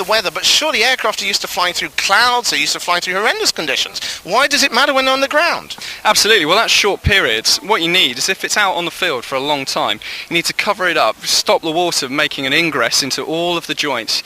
the weather, but surely aircraft are used to flying through clouds, they're used to flying through horrendous conditions. Why does it matter when they're on the ground? Absolutely. Well, that's short periods. What you need is, if it's out on the field for a long time, you need to cover it up, stop the water making an ingress into all of the joints.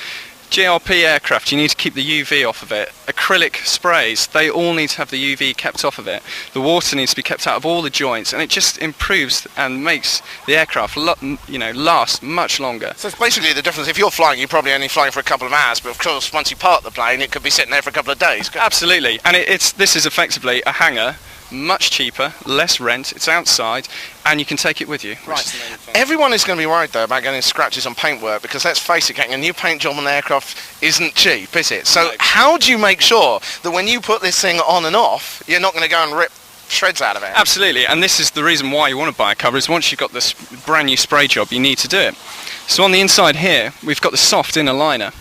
GRP aircraft, you need to keep the UV off of it. Acrylic sprays, they all need to have the UV kept off of it. The water needs to be kept out of all the joints, and it just improves and makes the aircraft last much longer. So it's basically the difference. If you're flying, you're probably only flying for a couple of hours, but of course once you park the plane it could be sitting there for a couple of days. Absolutely, and this is effectively a hangar. Much cheaper, less rent, it's outside, and you can take it with you. Right. Everyone is going to be worried though about getting scratches on paintwork, because let's face it, getting a new paint job on an aircraft isn't cheap, is it? So how do you make sure that when you put this thing on and off, you're not going to go and rip shreds out of it? Absolutely, and this is the reason why you want to buy a cover, is once you've got this brand new spray job, you need to do it. So on the inside here, we've got the soft inner liner.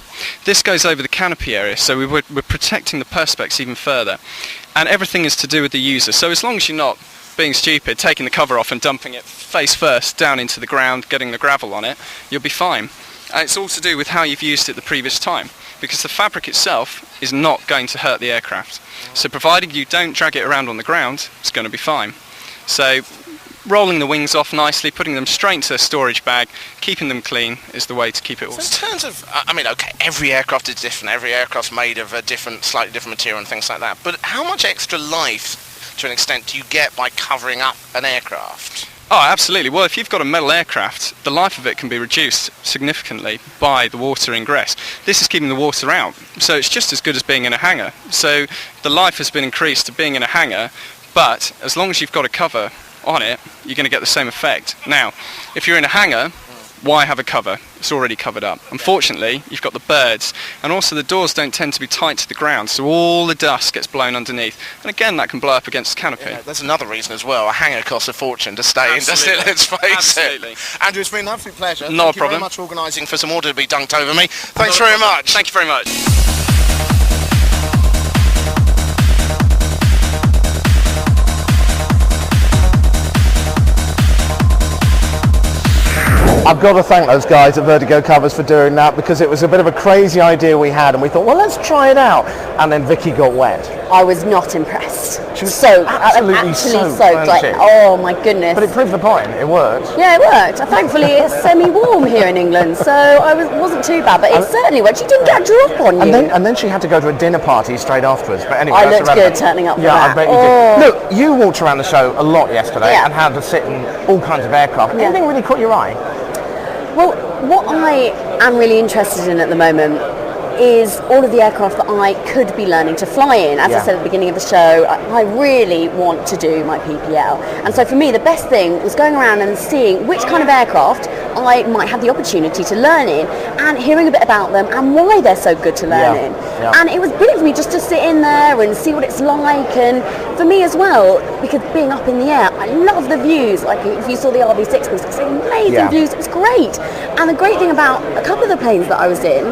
This goes over the canopy area, so we're protecting the perspex even further. And everything is to do with the user. So as long as you're not being stupid, taking the cover off and dumping it face first down into the ground, getting the gravel on it, you'll be fine. And it's all to do with how you've used it the previous time, because the fabric itself is not going to hurt the aircraft. So provided you don't drag it around on the ground, it's going to be fine. So rolling the wings off nicely, putting them straight into a storage bag, keeping them clean is the way to keep it all. So in terms of, I mean, okay, every aircraft is different, every aircraft's made of a slightly different material and things like that, but how much extra life, to an extent, do you get by covering up an aircraft? Oh, absolutely. Well, if you've got a metal aircraft, the life of it can be reduced significantly by the water ingress. This is keeping the water out, so it's just as good as being in a hangar. So the life has been increased to being in a hangar, but as long as you've got a cover on it, you're going to get the same effect. Now, if you're in a hangar, why have a cover? It's already covered up. Unfortunately, you've got the birds, and also the doors don't tend to be tight to the ground, so all the dust gets blown underneath, and again that can blow up against the canopy. Yeah, there's another reason as well. A hangar costs a fortune to stay in, doesn't it? Let's face it. Andrew, it's been an absolute pleasure. No problem. Thank you very much for organising for some water to be dunked over me. Thanks very much. Thank you very much. I've got to thank those guys at Vertigo Covers for doing that, because it was a bit of a crazy idea we had, and we thought, well, let's try it out. And then Vicky got wet. I was not impressed. She was soaked. absolutely soaked, like, oh my goodness. But it proved the point. It worked. Yeah, it worked. Thankfully, it's semi-warm here in England, so wasn't too bad. But it certainly worked. She didn't get a drop on you. And then she had to go to a dinner party straight afterwards. But anyway, I looked good turning up for that. I bet you did. Look, you walked around the show a lot yesterday and had to sit in all kinds of aircraft. Anything really caught your eye? Well, what I am really interested in at the moment is all of the aircraft that I could be learning to fly in. As I said at the beginning of the show, I really want to do my PPL. And so for me, the best thing was going around and seeing which kind of aircraft I might have the opportunity to learn in, and hearing a bit about them and why they're so good to learn in. And it was brilliant for me just to sit in there and see what it's like, and for me as well, because being up in the air, I love the views. Like if you saw the RB6 boost, it's amazing views, it was great. And the great thing about a couple of the planes that I was in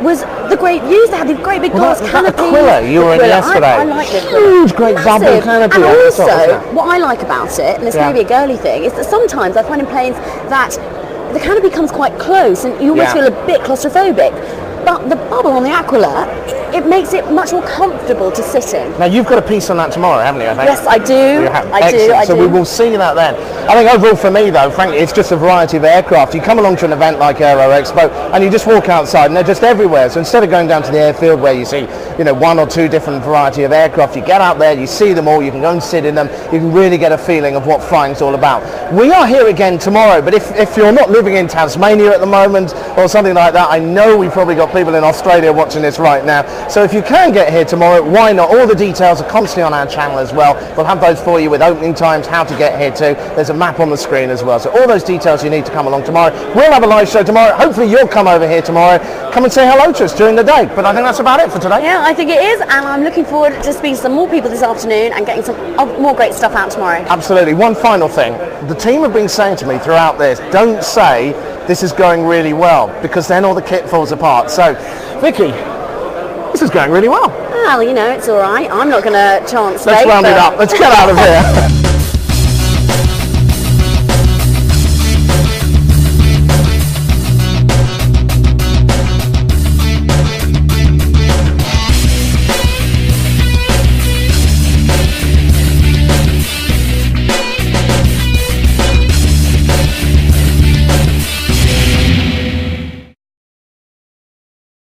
was the great views. They had these great big glass canopies. Aquila you were in yesterday. I like it. Huge, great bubble canopy. And also, what I like about it, and it's maybe a girly thing, is that sometimes I find in planes that the canopy comes quite close and you always feel a bit claustrophobic. But the bubble on the Aquila, it makes it much more comfortable to sit in. Now you've got a piece on that tomorrow, haven't you? I think. Yes, I do. You have. I do. So we will see that then. I think overall for me though, frankly, it's just a variety of aircraft. You come along to an event like AeroExpo and you just walk outside and they're just everywhere. So instead of going down to the airfield where you see, one or two different variety of aircraft, you get out there, you see them all, you can go and sit in them, you can really get a feeling of what flying's all about. We are here again tomorrow, but if you're not living in Tasmania at the moment or something like that, I know we've probably got people in Australia watching this right now. So if you can get here tomorrow, why not? All the details are constantly on our channel as well. We'll have those for you with opening times, how to get here too. There's a map on the screen as well. So all those details you need to come along tomorrow. We'll have a live show tomorrow. Hopefully you'll come over here tomorrow. Come and say hello to us during the day. But I think that's about it for today. Yeah, I think it is. And I'm looking forward to speaking to some more people this afternoon and getting some more great stuff out tomorrow. Absolutely. One final thing. The team have been saying to me throughout this, don't say this is going really well, because then all the kit falls apart. So, Vicky, this is going really well. Well, it's all right. I'm not going to chance. Let's round it up. Let's get out of here.